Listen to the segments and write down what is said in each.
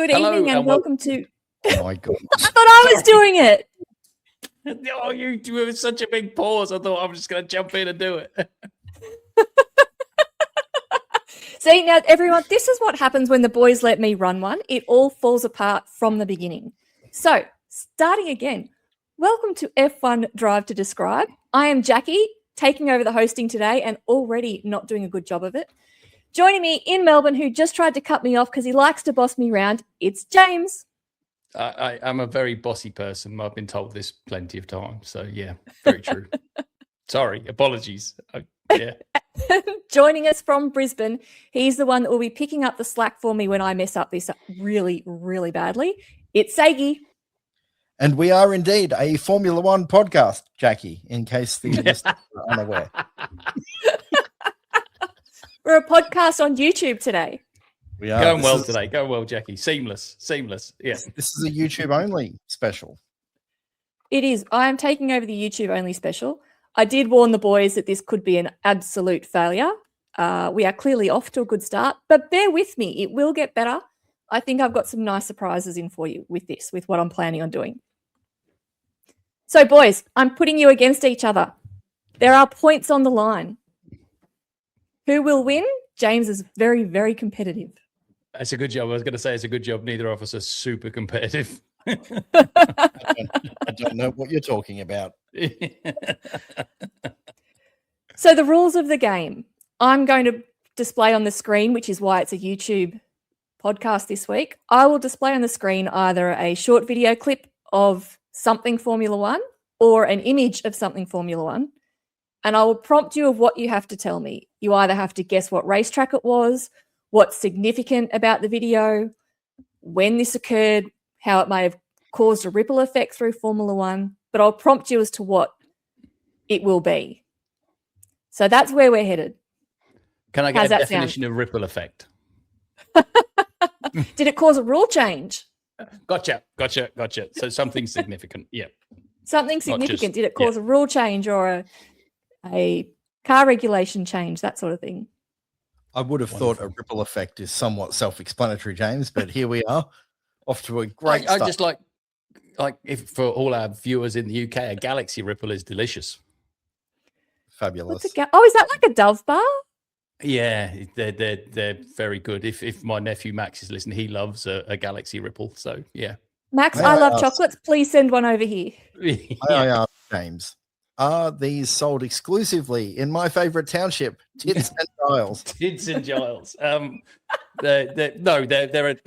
Good Hello, evening and welcome to... Oh my God. I thought I was doing it. Oh, you were such a big pause. I thought I was just going to jump in and do it. See, now, everyone, this is what happens when the boys let me run one. It all falls apart from the beginning. So, starting again, welcome to F1 Drive to Describe. I am Jacqui, taking over the hosting today and already not doing a good job of it. Joining me in Melbourne, who just tried to cut me off because he likes to boss me around, it's James. I'm a very bossy person. I've been told this plenty of times. So, yeah, very true. Sorry, apologies. Yeah. Joining us from Brisbane, he's the one that will be picking up the slack for me when I mess up this really, really badly. It's Saga. And we are indeed a Formula One podcast, Jacqui, in case the listeners are unaware. We're a podcast on YouTube today. We are. Going well today. Going well, Jacqui. Seamless. Yeah. This is a YouTube only special. It is. I am taking over the YouTube only special. I did warn the boys that this could be an absolute failure. We are clearly off to a good start, but bear with me. It will get better. I think I've got some nice surprises in for you with this, with what I'm planning on doing. So, boys, I'm putting you against each other. There are points on the line. Who will win? James is very, very competitive. That's a good job. I was going to say it's a good job. Neither of us are super competitive. I don't know what you're talking about. So the rules of the game, I'm going to display on the screen, which is why it's a YouTube podcast this week. I will display on the screen either a short video clip of something Formula One or an image of something Formula One. And I will prompt you of what you have to tell me. You either have to guess what racetrack it was, what's significant about the video, when this occurred, how it may have caused a ripple effect through Formula One, but I'll prompt you as to what it will be. So that's where we're headed. Can I get a definition of ripple effect? Did it cause a rule change? Gotcha. So something significant. Yeah. Something significant. Did it cause a rule change or a car regulation change, that sort of thing? I would have thought a ripple effect is somewhat self-explanatory, James, but here we are, off to a great start. I just like if for all our viewers in the UK, a galaxy ripple is delicious. Fabulous. Is that like a Dove bar? Yeah, they're very good. If my nephew Max is listening, he loves a galaxy ripple. So yeah, Max, I love chocolates. Please send one over here. I ask James, are these sold exclusively in my favorite township, Tits and Giles? Tits and Giles. They're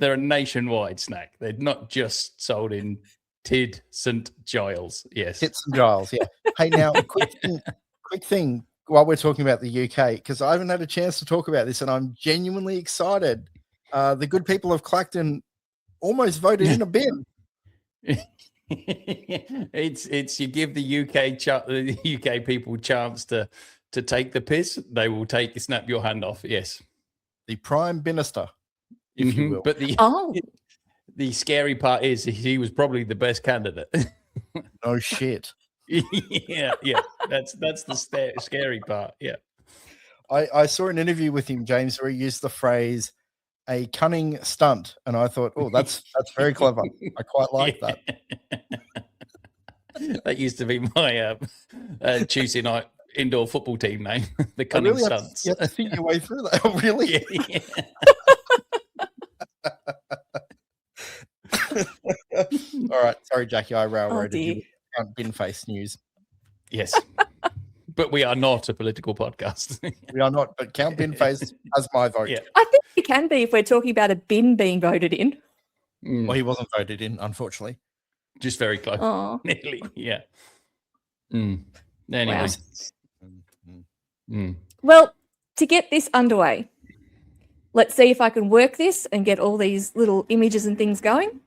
a nationwide snack. They're not just sold in Tid St Giles. Yes, Tits and Giles. Yeah. Hey, now quick thing. While we're talking about the UK, because I haven't had a chance to talk about this, and I'm genuinely excited. The good people of Clacton almost voted in a bin. It's you give the UK people chance to take the piss, they will snap your hand off. Yes, the Prime Minister, if you will. But the scary part is he was probably the best candidate. No shit. yeah. That's the scary part. Yeah. I saw an interview with him, James, where he used the phrase "a cunning stunt," and I thought, oh, that's very clever. I quite like that. That used to be my Tuesday night indoor football team name, the Cunning Stunts. You have to think your way through that. Oh, really? Yeah. All right. Sorry, Jacqui, I railroaded you. Bin face news. Yes. But we are not a political podcast. We are not, but Count Bin face has my vote. Yeah. I think it can be if we're talking about a bin being voted in. Well, he wasn't voted in, unfortunately. Just very close. Oh. Nearly, yeah. Anyway. Wow. Well, to get this underway, let's see if I can work this and get all these little images and things going.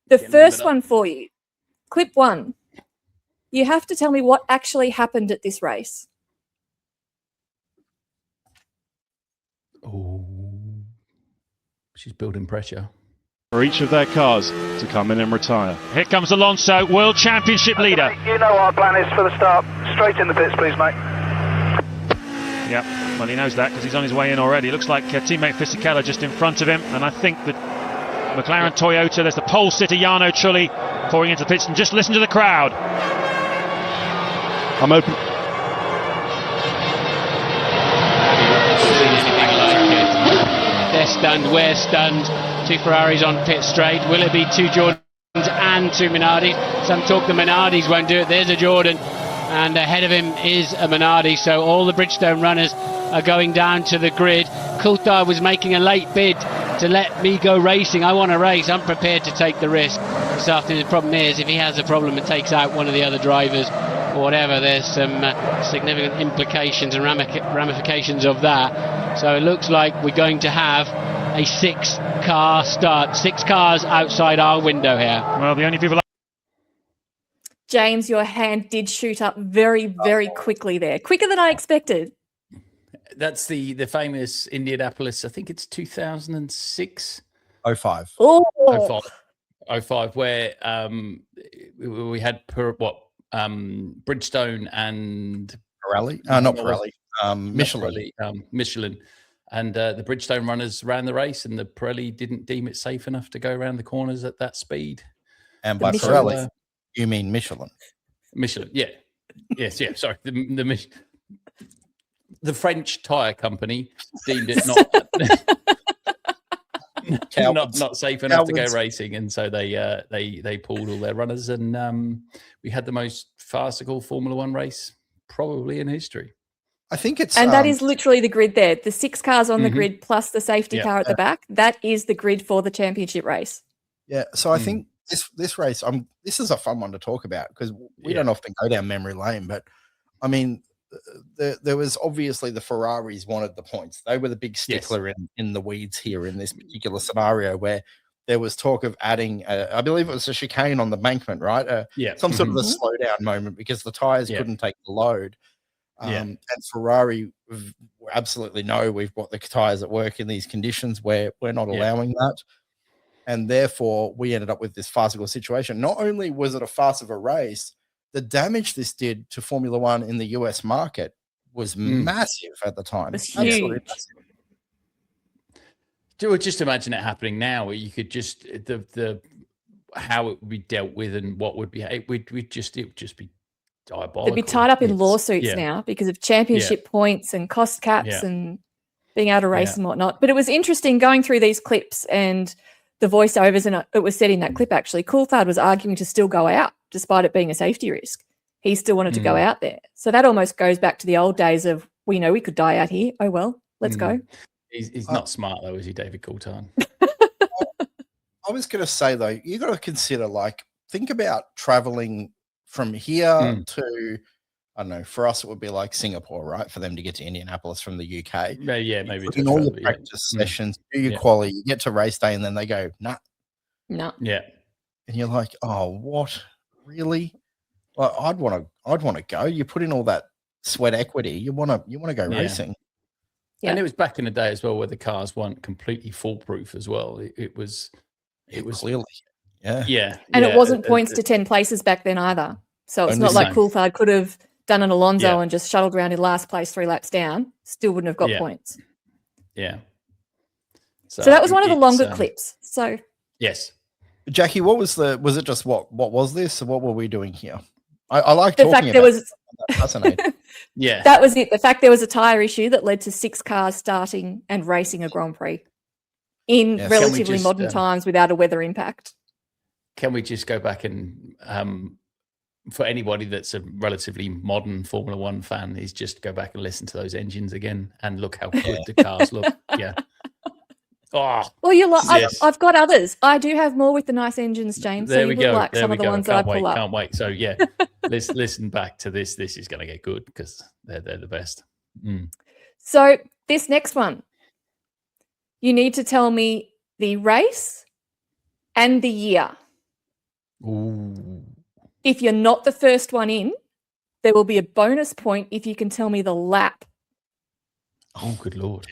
The first one for you, clip 1. You have to tell me what actually happened at this race. Oh, she's building pressure. For each of their cars to come in and retire. Here comes Alonso, World Championship leader. You know what our plan is for the start. Straight in the pits, please, mate. Yeah, well, he knows that because he's on his way in already. Looks like teammate Fisichella just in front of him, and I think that McLaren Toyota. There's the pole sitter Jarno Trulli pouring into the pits, and just listen to the crowd. I'm open. They're stunned, we're stunned. 2 Ferraris on pit straight. Will it be 2 Jordans and 2 Minardis? Some talk the Minardis won't do it. There's a Jordan, and ahead of him is a Minardi. So all the Bridgestone runners are going down to the grid. Coulthard was making a late bid to let me go racing. I want to race. I'm prepared to take the risk this afternoon. The problem is, if he has a problem and takes out one of the other drivers or whatever, there's some significant implications and ramifications of that. So it looks like we're going to have a 6-car start. 6 cars outside our window here. Well, the only people... James, your hand did shoot up very, very quickly there. Quicker than I expected. That's the famous Indianapolis, I think it's 2006. 05. Oh, 05, where we had Bridgestone and Pirelli? Not Pirelli. Michelin. Michelin. And the Bridgestone runners ran the race, and the Pirelli didn't deem it safe enough to go around the corners at that speed. And by Pirelli, you mean Michelin? Michelin, yeah. Yes, yeah, sorry. The French tyre company deemed it not safe enough to go racing, and so they pulled all their runners, and we had the most farcical Formula One race probably in history. I think it's and that is literally the grid there. The 6 cars on the grid plus the safety car at the back. That is the grid for the championship race. Yeah, so I think this race, this is a fun one to talk about because we don't often go down memory lane, but I mean, there was obviously the Ferraris wanted the points. They were the big stickler in the weeds here in this particular scenario where there was talk of adding, I believe it was a chicane on the bankment, right? Some sort of a slowdown moment because the tyres couldn't take the load. And Ferrari absolutely know we've got the tyres that work in these conditions where we're not allowing that. And therefore, we ended up with this farcical situation. Not only was it a farce of a race, the damage this did to Formula One in the US market was massive at the time. It's huge. Just imagine it happening now, where you could just how it would be dealt with and what would be it would just be diabolical. They'd be tied up in lawsuits now because of championship points and cost caps and being able to race and whatnot. But it was interesting going through these clips and the voiceovers, and it was said in that clip actually, Coulthard was arguing to still go out despite it being a safety risk. He still wanted to go out there. So that almost goes back to the old days of, we know we could die out here. Oh, well, let's go. He's not smart though, is he, David Coulthard? I was going to say though, you got to consider, like, think about traveling from here to, I don't know, for us it would be like Singapore, right? For them to get to Indianapolis from the UK. Yeah, maybe. In all your practice sessions, do your quali, you get to race day, and then they go, nah. Yeah. And you're like, oh, what? Really? Well, I'd want to go. You put in all that sweat equity. You want to go racing. Yeah. And it was back in the day as well, where the cars weren't completely foolproof as well. It was clearly, yeah. And it wasn't points to 10 places back then either. So it's not like Coulthard could have done an Alonso and just shuttled around in last place 3 laps down. Still wouldn't have got points. Yeah. So that was one of the longer clips. So yes. Jacqui, was it just what was this? Or what were we doing here? I like the talking fact about there was that. Fascinating. Yeah. That was it. The fact there was a tyre issue that led to 6 cars starting and racing a Grand Prix in relatively modern times without a weather impact. Can we just go back and for anybody that's a relatively modern Formula One fan, is just go back and listen to those engines again and look how good the cars look. Yeah. Oh, well, you're like, I've got others. I do have more with the nice engines, James. There so we go. Like some of the ones that I pull up. Can't wait. So yeah, let's listen back to this. This is going to get good because they're the best. So this next one, you need to tell me the race and the year. Ooh. If you're not the first one in, there will be a bonus point if you can tell me the lap. Oh, good Lord.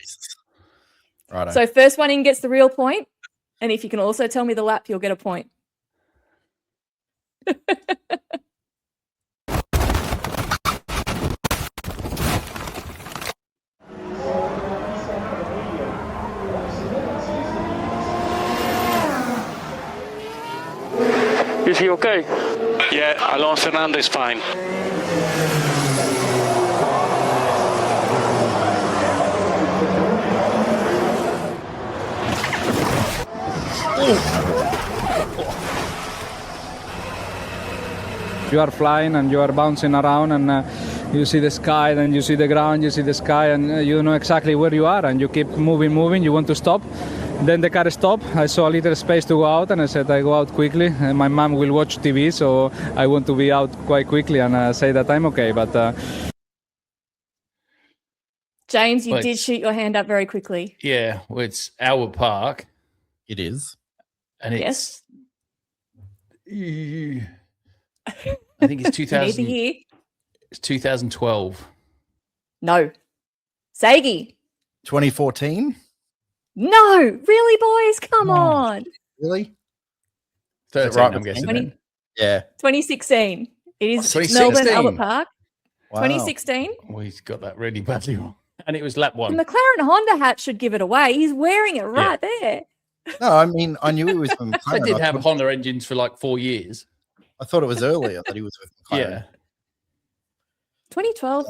Right. So first one in gets the real point, and if you can also tell me the lap, you'll get a point. Is he okay? Yeah, Alonso Fernando is fine. You are flying and you are bouncing around, and you see the sky, then you see the ground, you see the sky, and you know exactly where you are, and you keep moving. You want to stop. Then the car stopped. I saw a little space to go out, and I said I go out quickly. And my mom will watch TV, so I want to be out quite quickly and say that I'm okay. But James, you did shoot your hand up very quickly. Yeah, well, it's Albert Park. It is. And it's... Yes. I think it's 2000. Year. It's 2012. No. Sagi. 2014. No, really, boys? Come on. Really? 13, right I'm guessing. 20, then. Yeah. 2016. It is 2016. Melbourne Albert Park. Wow. 2016. Well, he's got that really badly wrong. And it was lap The one. McLaren Honda hat should give it away. He's wearing it right there. No, I mean, I knew he was from They McLaren. did have Honda engines for like 4 years. I thought it was earlier that he was with McLaren. Yeah. 2012.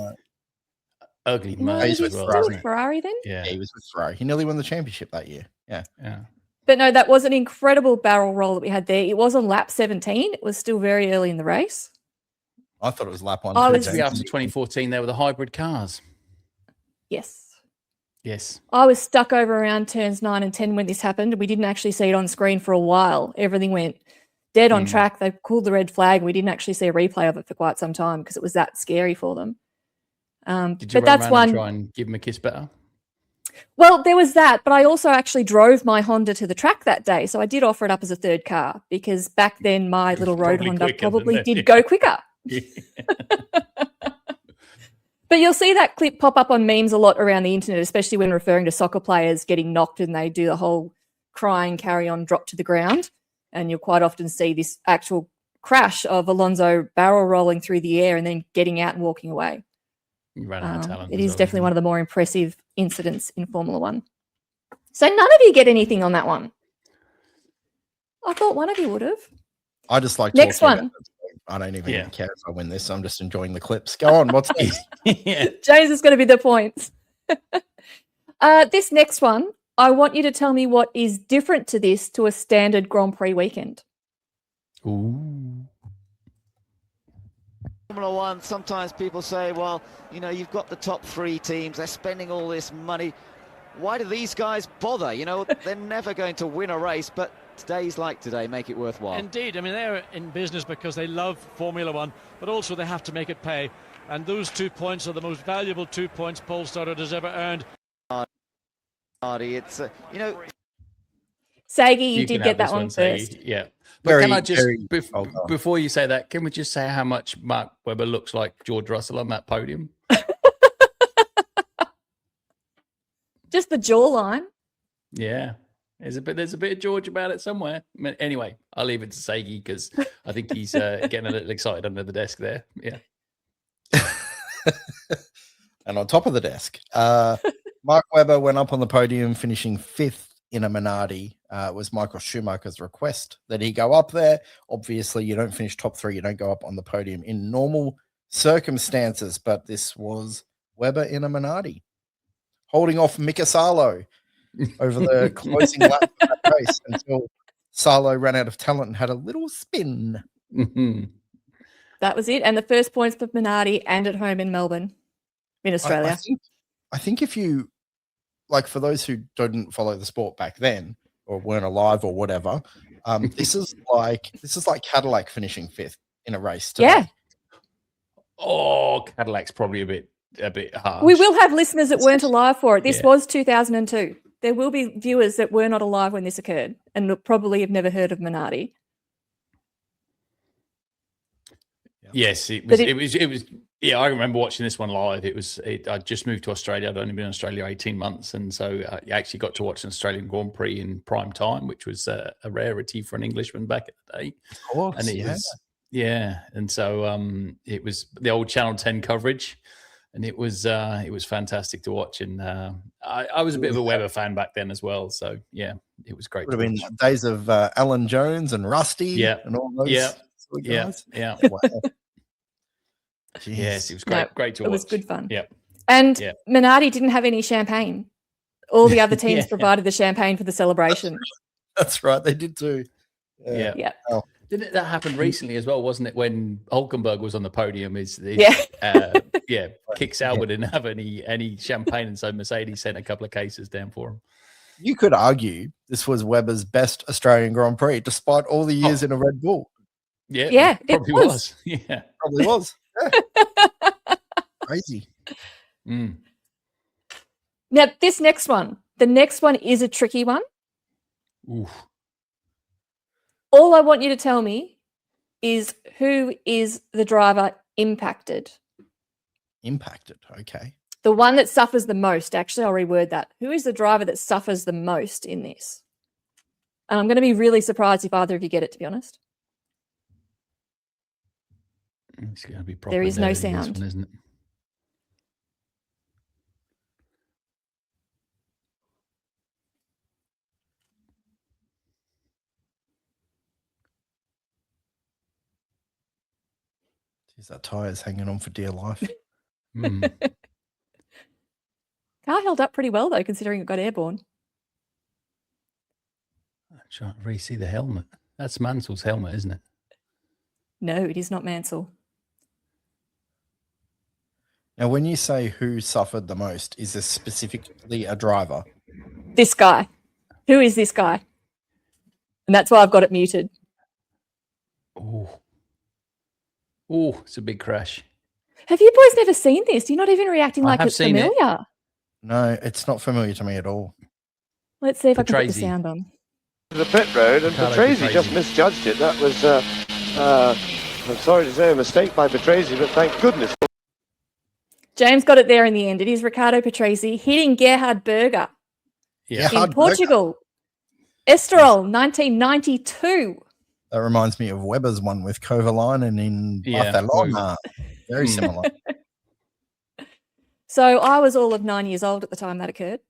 Ugly No, man. he's with still Ferrari. with Ferrari then? Yeah. Yeah, he was with Ferrari. He nearly won the championship that year. Yeah. Yeah. But no, that was an incredible barrel roll that we had there. It was on lap 17. It was still very early in the race. I thought it was lap one. I was- Especially after 2014, there were the hybrid cars. Yes. Yes. I was stuck over around turns 9 and 10 when this happened. We didn't actually see it on screen for a while. Everything went dead on track. They called the red flag. We didn't actually see a replay of it for quite some time because it was that scary for them. Did you but run that's around one. and try and give him a kiss better? Well, there was that, but I also actually drove my Honda to the track that day. So I did offer it up as a third car because back then my little road probably Honda quicker probably than did that. go quicker. Yeah. But you'll see that clip pop up on memes a lot around the internet, especially when referring to soccer players getting knocked and they do the whole crying, carry on, drop to the ground. And you'll quite often see this actual crash of Alonso barrel rolling through the air and then getting out and walking away. You ran out of talent. It is definitely one of the more impressive incidents in Formula One. So none of you get anything on that one. I thought one of you would have. I just like Next talking one. about it. I don't even care if I win this. I'm just enjoying the clips. Go on. What's this? Yeah. James is going to be the points. This next one, I want you to tell me what is different to this to a standard Grand Prix weekend. Ooh. Formula One, sometimes people say, well, you know, you've got the top 3 teams, they're spending all this money. Why do these guys bother? You know, they're never going to win a race, but days like today make it worthwhile. Indeed, I mean, they're in business because they love Formula One, but also they have to make it pay. And those 2 points are the most valuable 2 points Polestar has ever earned. Hardy, it's, you know... Sagi, you can did have get that this one Sagi. first. Yeah. But Very, can I just, very- before you say that, can we just say how much Mark Webber looks like George Russell on that podium? Just the jawline. Yeah. There's a bit of George about it somewhere. I mean, anyway, I'll leave it to Sagi because I think he's getting a little excited under the desk there. Yeah. And on top of the desk, Mark Webber went up on the podium, finishing 5th in a Minardi. It was Michael Schumacher's request that he go up there. Obviously, you don't finish top 3. You don't go up on the podium in normal circumstances, but this was Webber in a Minardi, holding off Mika Salo over the closing lap of that race until Salo ran out of talent and had a little spin. That was it. And the first points for Minardi and at home in Melbourne, in Australia. I think if you, like, for those who didn't follow the sport back then or weren't alive or whatever, this is like Cadillac finishing 5th in a race today. Yeah. Oh, Cadillac's probably a bit harsh. We will have listeners that weren't alive for it. This was 2002. There will be viewers that were not alive when this occurred and probably have never heard of Minardi. Yes, it was. Yeah, I remember watching this one live. I just moved to Australia. I'd only been in Australia 18 months. And so I actually got to watch an Australian Grand Prix in prime time, which was a rarity for an Englishman back in the day. Of course, and it was, and so it was the old Channel 10 coverage. And it was fantastic to watch. And I was a bit of a Webber fan back then as well. So yeah, it was great. Would have been days of Alan Jones and Rusty and all those sort of guys. Yeah. Wow. Yes, it was great. Great to watch. It was good fun. Yeah. And Minardi didn't have any champagne. All the other teams Yeah. provided the champagne for the celebration. That's right. They did too. Yeah. Oh. Didn't that happen recently as well, wasn't it? When Hulkenberg was on the podium, kicks Albert didn't have any champagne, and so Mercedes sent a couple of cases down for him. You could argue this was Webber's best Australian Grand Prix, despite all the years in a Red Bull. Yeah, it probably was. Yeah, probably was. Yeah. Crazy. Mm. Now, the next one is a tricky one. Oof. All I want you to tell me is who is the driver impacted? Impacted, okay. The one that suffers the most. Actually, I'll reword that. Who is the driver that suffers the most in this? And I'm going to be really surprised if either of you get it, to be honest. It's going to be there is no nerdy, sound. this one, isn't it? Jeez, that tyre's hanging on for dear life. Car held up pretty well, though, considering it got airborne. I'm trying to really see the helmet. That's Mansell's helmet, isn't it? No, it is not Mansell. Now, when you say who suffered the most, is this specifically a driver? This guy. Who is this guy? And that's why I've got it muted. Oh, it's a big crash. Have you boys never seen this? You're not even reacting like it's familiar. It. No, it's not familiar to me at all. Let's see if I can put the sound on. The pit road, and Petresi just misjudged it. That was, I'm sorry to say, a mistake by Petresi, but thank goodness. James got it there in the end. It is Ricardo Petresi hitting Gerhard Berger in Portugal. Estoril, 1992. That reminds me of Webber's one with Kovalainen in Barcelona. Very similar. So I was all of 9 years old at the time that occurred.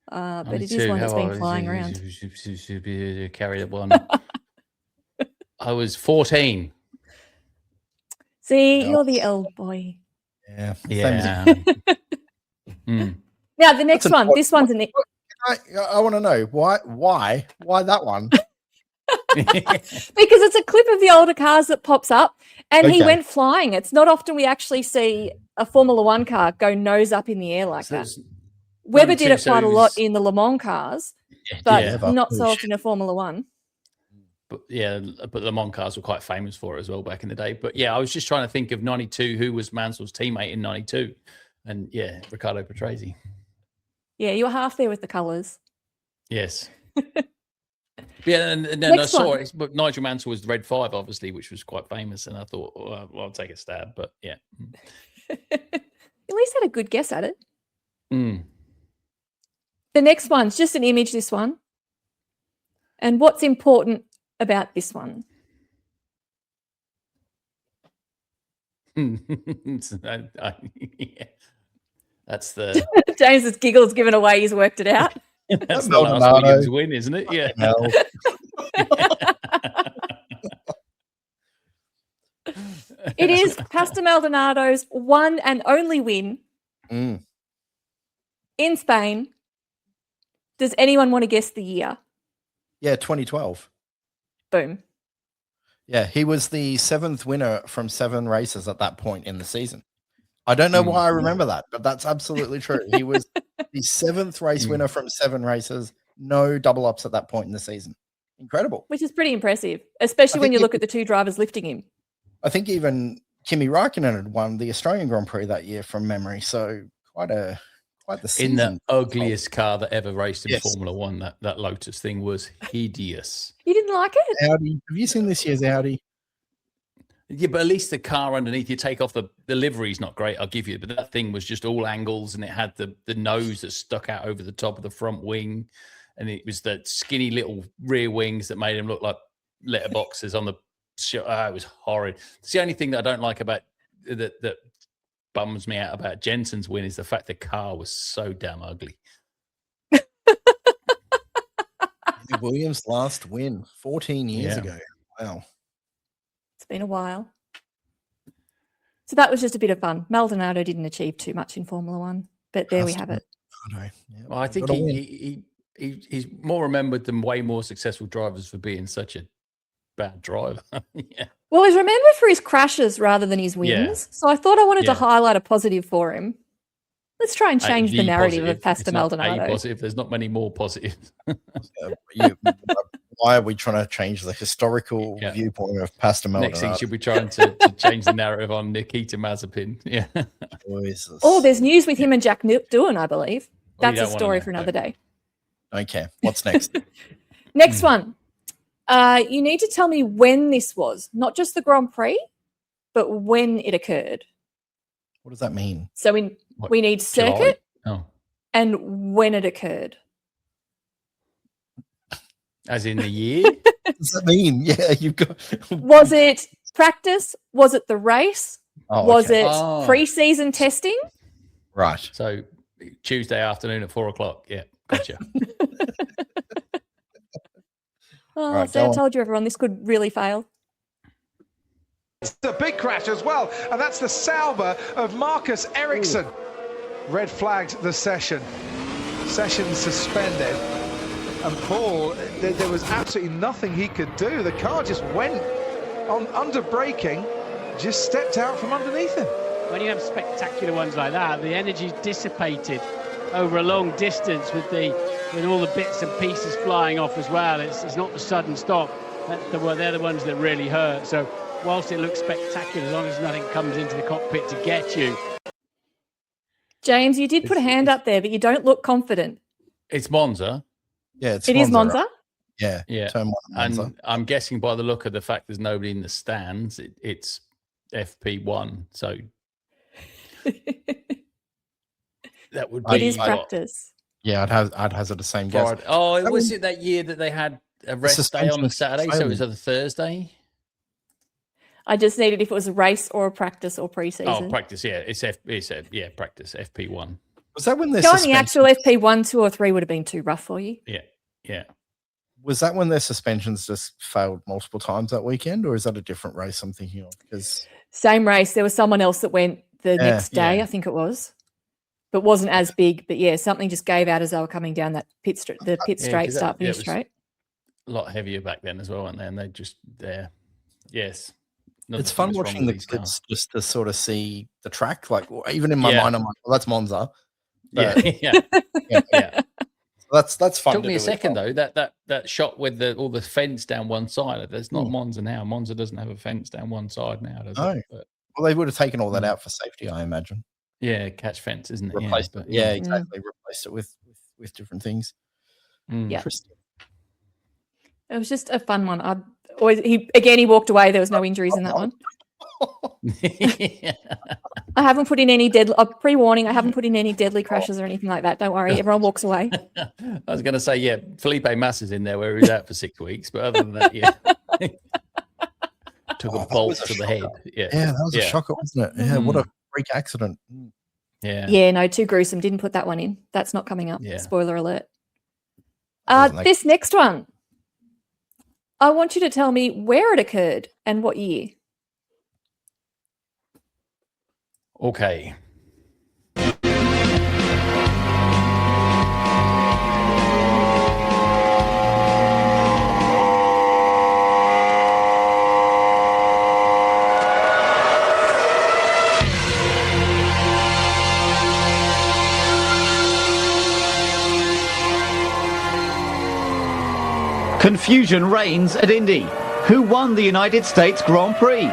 But it is one that's been flying around. Carry that one. I was 14. See, you're the old boy. Yeah. Now, the next one. This one's I want to know why that one? Because it's a clip of the older cars that pops up, and he went flying. It's not often we actually see a Formula One car go nose up in the air like that. Webber did it quite a lot in the Le Mans cars, but not so often in Formula One. But but Le Mans cars were quite famous for it as well back in the day. But I was just trying to think of 92, who was Mansell's teammate in 92, and Ricardo Petresi. Yeah, you were half there with the colours. Yes. And then I saw it, but Nigel Mansell was Red 5, obviously, which was quite famous, and I thought, well, I'll take a stab, but At least had a good guess at it. Mm. The next one's just an image, this one. And what's important about this one? That's the... James's giggles given away he's worked it out. That's the last Williams win, isn't it? Yeah. It is Pastor Maldonado's one and only win in Spain. Does anyone want to guess the year? Yeah, 2012. Boom. Yeah, he was the 7th winner from 7 races at that point in the season. I don't know why I remember that, but that's absolutely true. He was the 7th race winner from 7 races, no double ups at that point in the season. Incredible. Which is pretty impressive, especially when you look at the 2 drivers lifting him. I think even Kimi Räikkönen had won the Australian Grand Prix that year from memory. So quite the season. In the ugliest car that ever raced in Formula One, that Lotus thing was hideous. You didn't like it? Audi. Have you seen this year's Audi? Yeah, but at least the car underneath, you take off the livery's not great, I'll give you. But that thing was just all angles, and it had the nose that stuck out over the top of the front wing. And it was the skinny little rear wings that made him look like letterboxes on the show. It was horrid. It's the only thing that I don't like about that bums me out about Jensen's win is the fact the car was so damn ugly. Williams' last win 14 years ago. Wow. It's been a while. So that was just a bit of fun. Maldonado didn't achieve too much in Formula One, but there we have it. Well, I think he's more remembered than way more successful drivers for being such a bad driver. Well, he's remembered for his crashes rather than his wins. Yeah. So I thought I wanted to highlight a positive for him. Let's try and change the narrative of Pastor Maldonado. Positive. There's not many more positives. Why are we trying to change the historical viewpoint of Pastor Maldonado? Next thing, should be trying to change the narrative on Nikita Mazepin. Yeah. Oh, there's news with him and Jack Doohan, I believe. That's a story for another day. Okay. What's next? Next one. You need to tell me when this was, not just the Grand Prix, but when it occurred. What does that mean? So we need circuit and when it occurred. As in the year? What does that mean? Yeah, you've got. Was it practice? Was it the race? Was it Oh. pre-season testing? Right. So Tuesday afternoon at 4:00. Yeah, gotcha. Oh, Right, so I go on. told you, everyone, this could really fail. It's a big crash as well, and that's the Sauber of Marcus Ericsson. Red flagged the session. Session suspended. And Paul, there was absolutely nothing he could do. The car just went on under braking, just stepped out from underneath him. When you have spectacular ones like that, the energy's dissipated over a long distance with all the bits and pieces flying off as well. It's not the sudden stop. They're the ones that really hurt. So whilst it looks spectacular, as long as nothing comes into the cockpit to get you. James, you did put a hand up there, but you don't look confident. It's Monza. Yeah, It is Monza. Right? Yeah. Yeah. Turn one, Monza. And I'm guessing by the look of the fact there's nobody in the stands, it's FP1. So that would be. It is practice. Yeah, I'd hazard the same guess. Friday. Oh, was it that year that they had a rest day on the Saturday? So it was on the Thursday? I just needed if it was a race or a practice or pre-season. Oh, practice. Yeah, it's practice FP1. Was that when their Going the actual FP1, 2 or 3 would have been too rough for you. Yeah. Was that when their suspensions just failed multiple times that weekend, or is that a different race I'm thinking of? Because Same race. There was someone else that went the next day, I think it was, but wasn't as big. But yeah, something just gave out as they were coming down that pit straight, start finish straight. A lot heavier back then as well, weren't they? And they just there. Yes. It's fun watching the clips just to sort of see the track. Like even in my mind, I'm like, well, that's Monza. But, yeah. So that's fun. Took me a second though. That shot with all the fence down one side. There's not Monza now. Monza doesn't have a fence down one side now, does it? But, well, they would have taken all that out for safety, I imagine. Yeah, catch fence, isn't it? Replaced it. Yeah, exactly. Replaced it with different things. Yeah. Interesting. It was just a fun one. He walked away. There was no injuries in that one. I haven't put in any pre-warning. I haven't put in any deadly crashes or anything like that. Don't worry. Everyone walks away. I was going to say, yeah, Felipe Massa's in there where he was out for 6 weeks, but other than that, yeah. Took a bolt to the head. Yeah, that was a shocker, wasn't it? Yeah, what a freak accident. Yeah, no, too gruesome. Didn't put that one in. That's not coming up. Yeah. Spoiler alert. This next one, I want you to tell me where it occurred and what year. Okay. Confusion reigns at Indy. Who won the United States Grand Prix?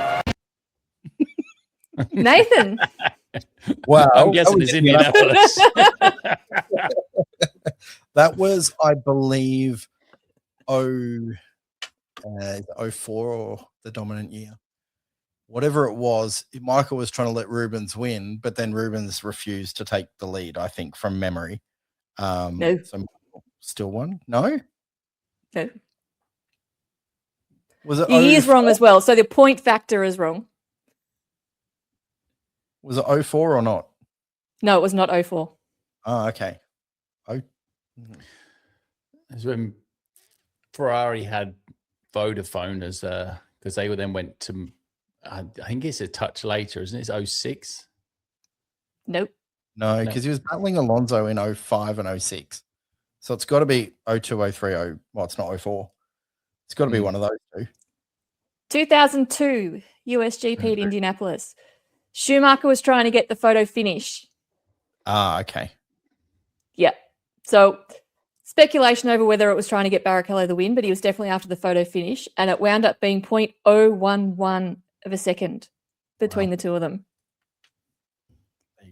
Nathan. Wow. I'm guessing it's Indianapolis. That was, I believe, 04 or the dominant year. Whatever it was, Michael was trying to let Rubens win, but then Rubens refused to take the lead, I think, from memory. No. So Michael still won? No? No. Was it the year's wrong as well, so the point factor is wrong. Was it 04 or not? No, it was not 04. Oh, okay. It's when Ferrari had Vodafone as because they then went to, I think it's a touch later, isn't it? It's 06? Nope. No, because he was battling Alonso in 05 and 06. So it's got to be 02, 03, well, it's not 04. It's got to be one of those two. 2002 USGP at Indianapolis. Schumacher was trying to get the photo finish. Ah, okay. Yeah. So speculation over whether it was trying to get Barrichello the win, but he was definitely after the photo finish, and it wound up being 0.011 of a second between the two of them.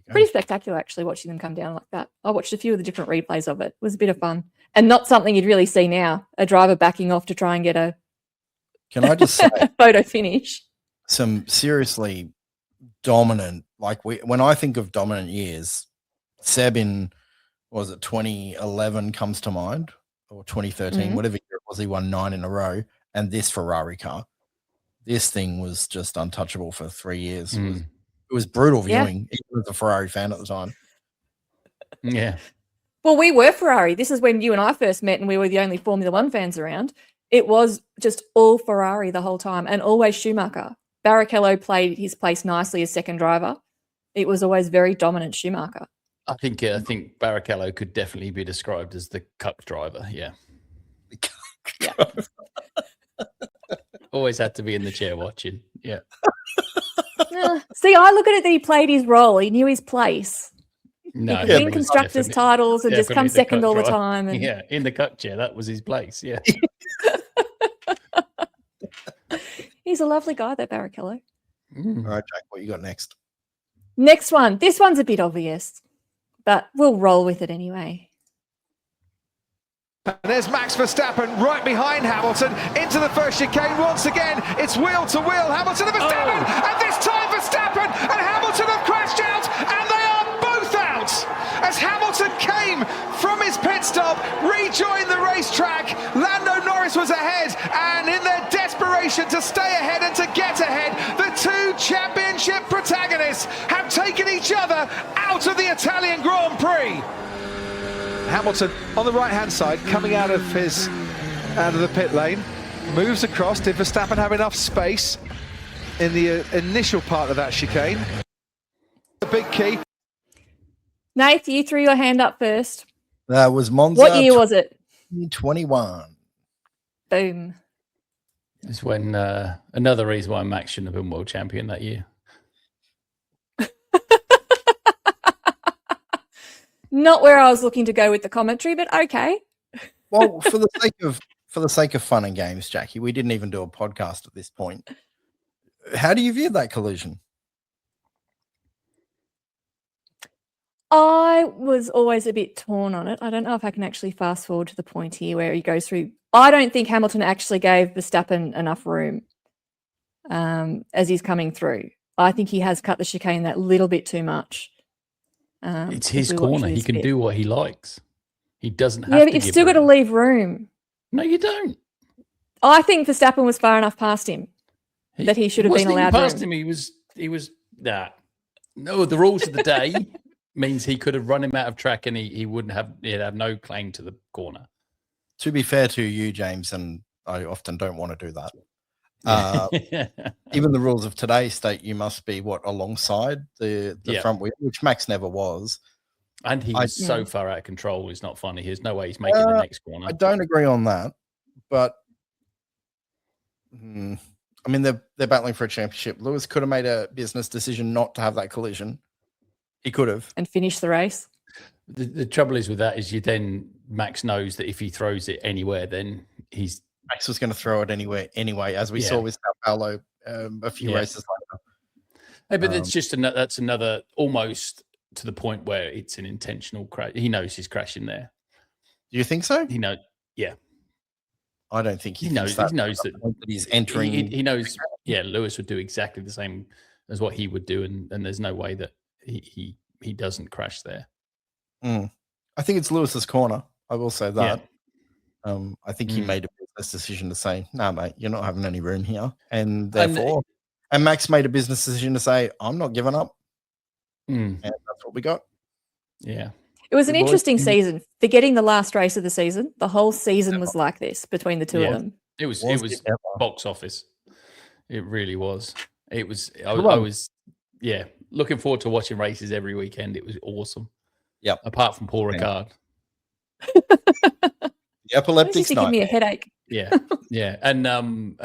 Pretty spectacular, actually, watching them come down like that. I watched a few of the different replays of it. It was a bit of fun. And not something you'd really see now, a driver backing off to try and get a Can I just say photo finish? some seriously dominant, like when I think of dominant years, Seb in, what was it, 2011 comes to mind, or 2013, whatever year it was, he won 9 in a row, and this Ferrari car. This thing was just untouchable for 3 years. It was brutal viewing, even as a Ferrari fan at the time. Yeah. Well, we were Ferrari. This is when you and I first met and we were the only Formula One fans around. It was just all Ferrari the whole time and always Schumacher. Barrichello played his place nicely as second driver. It was always very dominant Schumacher. I think Barrichello could definitely be described as the cup driver. Yeah. Always had to be in the chair watching. Yeah. See, I look at it that he played his role. He knew his place. No, he could win constructors' titles and just come second all the time. And... Yeah, in the cup chair, that was his place. Yeah. He's a lovely guy, that Barrichello. All right, Jack, what you got next? Next one. This one's a bit obvious, but we'll roll with it anyway. And there's Max Verstappen right behind Hamilton into the first chicane once again. It's wheel to wheel. Hamilton and Verstappen, and this time Verstappen and Hamilton have crashed out, and they are both out as Hamilton came from his pit stop, rejoined the racetrack. Lando Norris was ahead, and in their desperation to stay ahead and to get ahead, the two championship protagonists have taken each other out of the Italian Grand Prix. Hamilton on the right-hand side, coming out of the pit lane, moves across. Did Verstappen have enough space in the initial part of that chicane? The big key. Nath, you threw your hand up first. That was Monza. What year was it? 2021. Boom. It's when another reason why Max shouldn't have been world champion that year. Not where I was looking to go with the commentary, but okay. Well, for the sake of fun and games, Jacqui, we didn't even do a podcast at this point. How do you view that collision? I was always a bit torn on it. I don't know if I can actually fast forward to the point here where he goes through. I don't think Hamilton actually gave Verstappen enough room as he's coming through. I think he has cut the chicane that little bit too much. It's his corner. He can do what he likes. He doesn't have to. Yeah, but you've still got to leave room. No, you don't. I think Verstappen was far enough past him that he should have been allowed past room. him. He was that. No, the rules of the day means he could have run him out of track and he'd have no claim to the corner. To be fair to you, James, and I often don't want to do that. Even the rules of today state you must be alongside the front wheel, which Max never was. And he was so far out of control, it's not funny. There's no way he's making the next corner. I don't agree on that, but I mean they're battling for a championship. Lewis could have made a business decision not to have that collision. He could have and finished the race. The trouble is with that is Max knows that if he throws it anywhere, then Max was going to throw it anyway, as we saw with Sao Paulo a few races later. Hey, but that's another almost to the point where it's an intentional crash. He knows he's crashing there. Do you think so? He knows. Yeah, I don't think he knows. He knows that he's entering. He knows. Yeah, Lewis would do exactly the same as what he would do, and there's no way that he doesn't crash there. I think it's Lewis's corner. I will say that. Yeah. I think he made a business decision to say, "No, mate, you're not having any room here," and therefore, and Max made a business decision to say, "I'm not giving up." And that's what we got. Yeah. It was an Good boys. interesting season. Forgetting the last race of the season, the whole season was like this between the two of them. It was box office. It really was. It was. I was looking forward to watching races every weekend. It was awesome. Yep. Apart from Paul Ricard. The epileptic Give me a headache. Yeah, yeah, and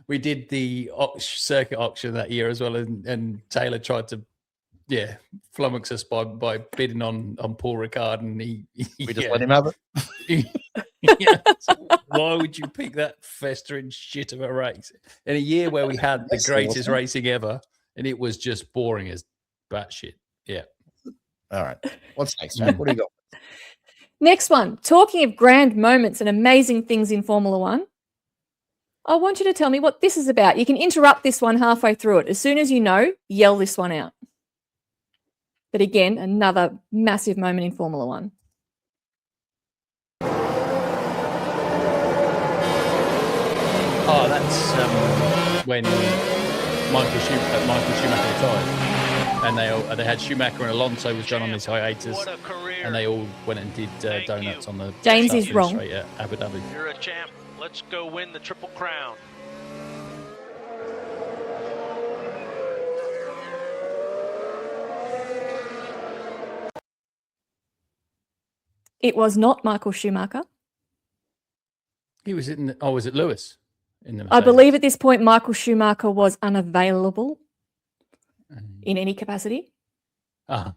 we did the circuit auction that year as well, and Taylor tried to flummox us by bidding on Paul Ricard, and we just let him have it. So why would you pick that festering shit of a race in a year where we had the greatest racing ever, and it was just boring as batshit? Yeah. All right. What's next, man? What do you got? Next one. Talking of grand moments and amazing things in Formula One, I want you to tell me what this is about. You can interrupt this one halfway through it. As soon as you know, yell this one out. But again, another massive moment in Formula One. Oh, that's when Michael Schumacher retired, and they had Schumacher and Alonso was done on this hiatus, and they all went and did donuts on the James is wrong. straight at Abu Dhabi. You're a champ. Let's go win the Triple Crown. It was not Michael Schumacher. He was in. Was it Lewis? I believe at this point Michael Schumacher was unavailable in any capacity. Oh.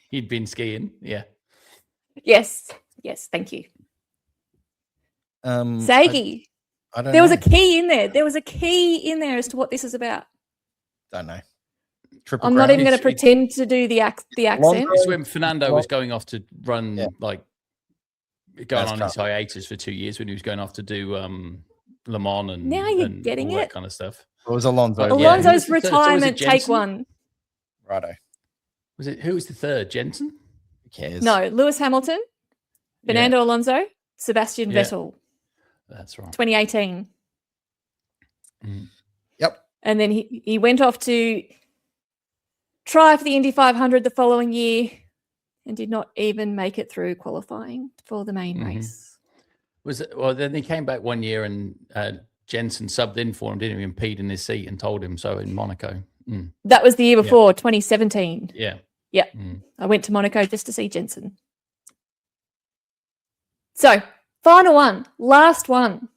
He'd been skiing. Yeah. Yes. Thank you. Zaggy. I don't there was know. a key in there. There was a key in there as to what this is about. Don't know. I'm not even going to pretend to do the accent. It's when Fernando was going off to run, going on his hiatus for 2 years when he was going off to do Le Mans and now you're getting all it. that kind of stuff. It was Alonso. Alonso's retirement, take one. Righto. Who was the third? Jensen? Who cares? No, Lewis Hamilton, Fernando Alonso, Sebastian Vettel. That's right. 2018. Yep. And then he went off to try for the Indy 500 the following year and did not even make it through qualifying for the main race. Then he came back one year and Jensen subbed in for him, didn't even peed in his seat and told him so in Monaco. That was the year before, 2017. Yeah. Yeah. I went to Monaco just to see Jensen. So, final one, last one.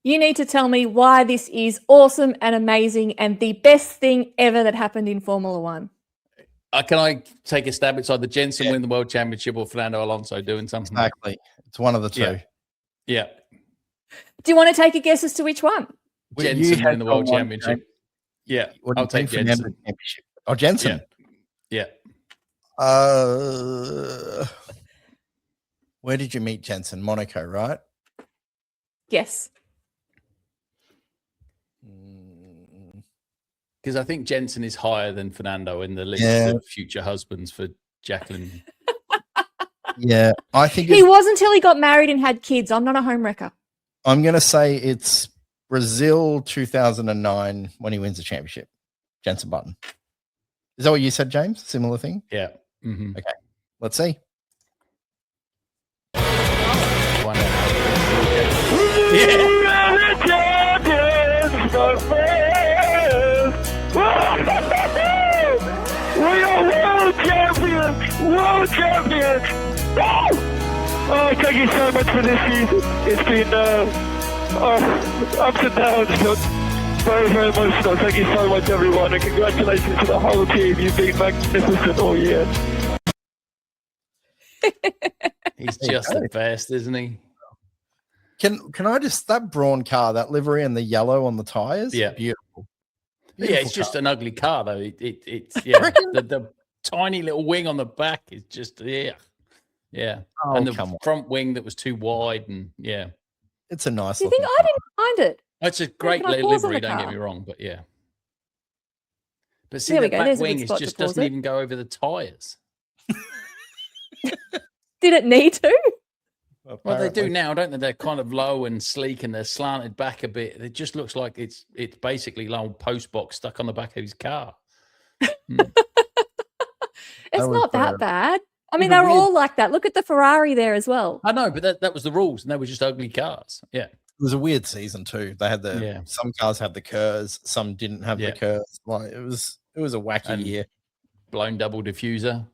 You need to tell me why this is awesome and amazing and the best thing ever that happened in Formula One. Can I take a stab? It's either Jensen win the world championship or Fernando Alonso doing something. Exactly. It's one of the two. Yeah. Do you want to take a guess as to which one? Jensen win the world championship. Yeah. I'll take Jensen. Oh, Jensen. Yeah. Where did you meet Jensen? Monaco, right? Yes. Because I think Jensen is higher than Fernando in the list of future husbands for Jacqueline. Yeah, I think he was until he got married and had kids. I'm not a homewrecker. I'm going to say it's Brazil 2009 when he wins the championship. Jensen Button. Is that what you said, James? Similar thing? Yeah. Okay. Let's see. We are world champions! World champions! Oh, thank you so much for this season. It's been ups and downs, but very, very emotional. Thank you so much, everyone, and congratulations to the whole team. You've been magnificent all year. He's just the best, isn't he? Can I just, that brawn car, that livery and the yellow on the tires? Yeah. Beautiful. Yeah, it's just an ugly car though. It's the tiny little wing on the back is just yeah. Oh, and the front wing that was too wide and it's a nice. You think I didn't mind it? It's a great livery. Don't get me wrong, but yeah. But see, the back wing just doesn't even go over the tires. Did it need to? Well, they do now, don't they? They're kind of low and sleek, and they're slanted back a bit. It just looks like it's basically an old post box stuck on the back of his car. It's not that bad. I mean, they were all like that. Look at the Ferrari there as well. I know, but that was the rules, and they were just ugly cars. Yeah. It was a weird season too. They had some cars had the Kerrs, some didn't have the Kerrs. Like it was a wacky year. Blown double diffuser.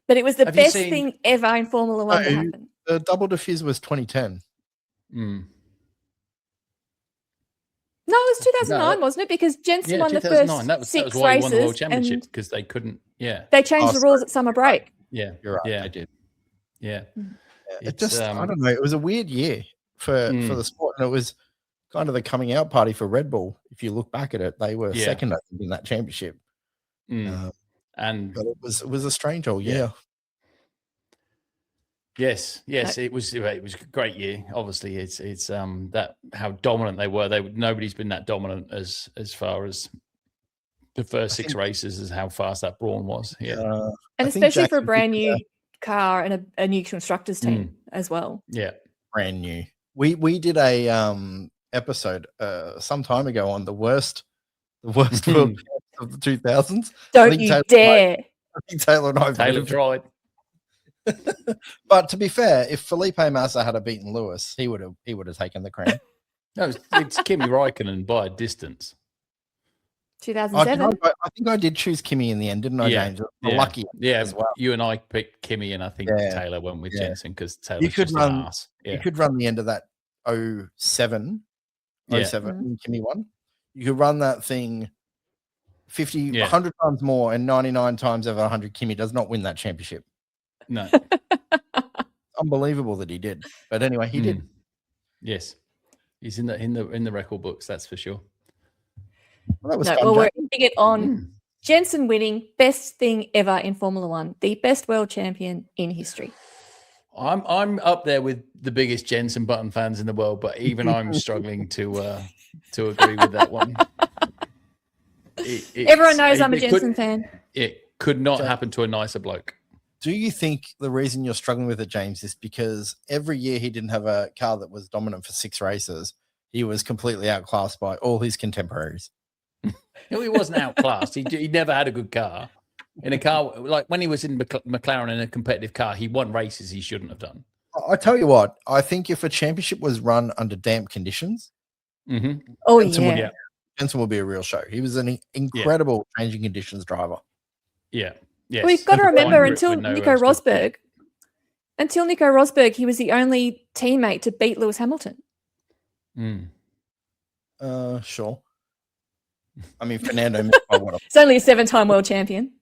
But it was the best thing ever in Formula One to happen. The double diffuser was 2010. Mm. No, it was 2009, wasn't it? Because Jensen won the first six why he won the races, World Championship, because they couldn't. Yeah, they changed the rules at summer break. Yeah, you're right. Yeah, I did. Yeah, it just I don't know. It was a weird year for the sport, and it was kind of the coming out party for Red Bull. If you look back at it, they were second, I think, in that championship. And but it was a strange old year. Yes, it was a great year. Obviously, it's that how dominant they were. Nobody's been that dominant as far as the first six races as how fast that Brawn was. Yeah, and especially for a brand new car and a new constructors team as well. Yeah, brand new. We did a episode some time ago on the worst world champs of the 2000s. Don't you dare! I think Taylor and I tried. But to be fair, if Felipe Massa had beaten Lewis, he would have taken the crown. No, it's Kimi Räikkönen by a distance. 2007. I think I did choose Kimi in the end, didn't I, James? Lucky. Yeah, as well. You and I picked Kimi, and I think Taylor went with Jensen because Taylor's you could just run. an ass. Yeah. You could run the end of that 07 Kimi won. You could run that thing 50, 100 times more, and 99 times over 100. Kimi does not win that championship. No. Unbelievable that he did. But anyway, he did. Yes. He's in the record books, that's for sure. Well, that was we're ending it on Jensen winning, best thing ever in Formula One, the best world champion in history. I'm up there with the biggest Jensen Button fans in the world, but even I'm struggling to agree with that one. Everyone knows I'm a Jensen fan. It could not happen to a nicer bloke. Do you think the reason you're struggling with it, James, is because every year he didn't have a car that was dominant for 6 races? He was completely outclassed by all his contemporaries. No, he wasn't outclassed. He never had a good car. In a car, like when he was in McLaren in a competitive car, he won races he shouldn't have done. I tell you what, I think if a championship was run under damp conditions, Jensen would be a real show. He was an incredible changing conditions driver. Yeah. Yes. Well, you've got to remember until Nico Rosberg, he was the only teammate to beat Lewis Hamilton. Sure. I mean, Fernando missed by what? He's only a 7-time world champion.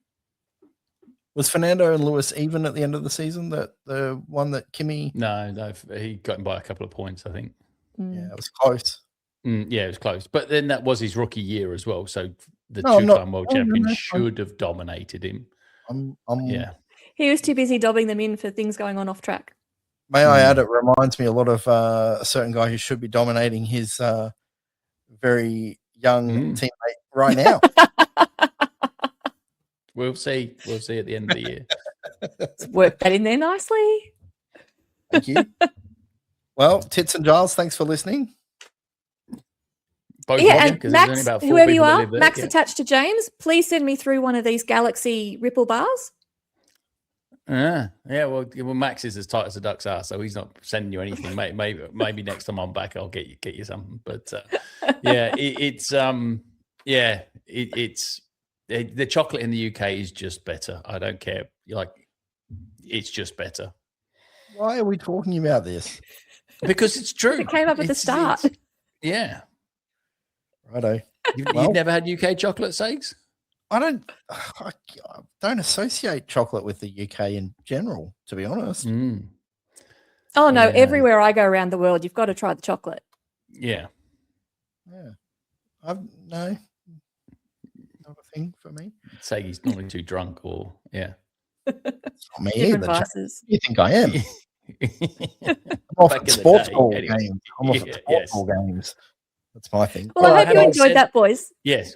Was Fernando and Lewis even at the end of the season? The one that Kimi? No, he got him by a couple of points, I think. Yeah, it was close. Yeah, it was close. But then that was his rookie year as well. So the two-time world champion should have dominated him. He was too busy dobbing them in for things going on off track. May I add, it reminds me a lot of a certain guy who should be dominating his very young teammate right now. We'll see at the end of the year. Let's work that in there nicely. Thank you. Well, Tits and Giles, thanks for listening. And Max, whoever you are, Max attached to James, please send me through one of these Galaxy Ripple bars. Well, Max is as tight as a duck's ass, so he's not sending you anything. Maybe next time I'm back, I'll get you something. But it's the chocolate in the UK is just better. I don't care. It's just better. Why are we talking about this? Because it's true. It came up at the start. Yeah. Righto. You've never had UK chocolate, Sags? I don't associate chocolate with the UK in general, to be honest. Oh no, everywhere I go around the world, you've got to try the chocolate. Yeah. No, not a thing for me. Say he's normally too drunk, or It's not me Different either. vices. You think I am? I'm off at sports ball games. I'm off at sports ball games. That's my thing. Well, I hope you enjoyed that, boys. Yes.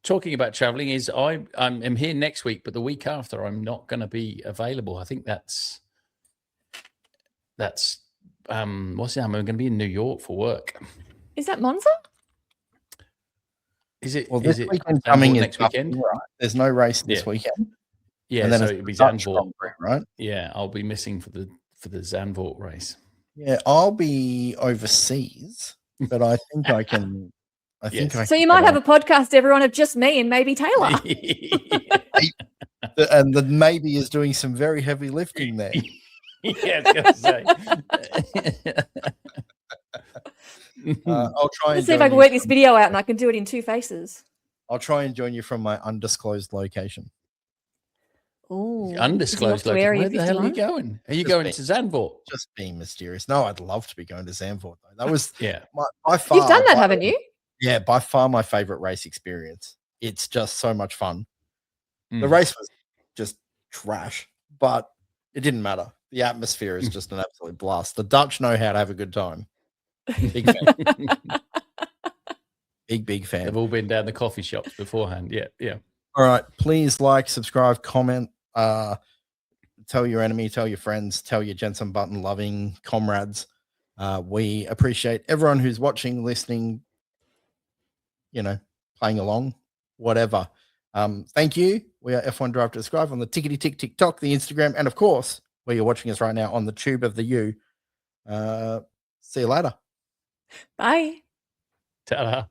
Talking about traveling, is I'm here next week, but the week after I'm not going to be available. I think that's That's what's it? I'm going to be in New York for work. Is that Monza? Is it? Well, is this it weekend coming in next weekend? right? There's no race this weekend. Yeah, and then so it's it'll be Dutch Zandvoort, Grand Prix, right? Yeah, I'll be missing for the Zandvoort race. Yeah, I'll be overseas, but I think I can. I think I. So can you might get have a podcast, everyone, of just me and maybe Taylor. and the maybe is doing some very heavy lifting there. Yeah, I was gonna say. I'll try and Let's see if join I can you work this from- video out and I can do it in 2 faces. I'll try and join you from my undisclosed location. Oh, Undisclosed location. Where the hell are you going? Are you going to Zandvoort? Just being mysterious. No, I'd love to be going to Zandvoort. Though. That was by far. You've done that, haven't you? Yeah, by far my favorite race experience. It's just so much fun. Mm. The race was just trash, but it didn't matter. The atmosphere is just an absolute blast. The Dutch know how to have a good time. Big fan. big fan. They've all been down the coffee shops beforehand. Yeah. All right. Please like, subscribe, comment, tell your enemy, tell your friends, tell your Jensen Button loving comrades. We appreciate everyone who's watching, listening, playing along, whatever. Thank you. We are F1 Drive to Describe on the Tickety Tick TikTok, the Instagram, and of course, where you're watching us right now on the Tube of the U. See you later. Bye. Ta-da.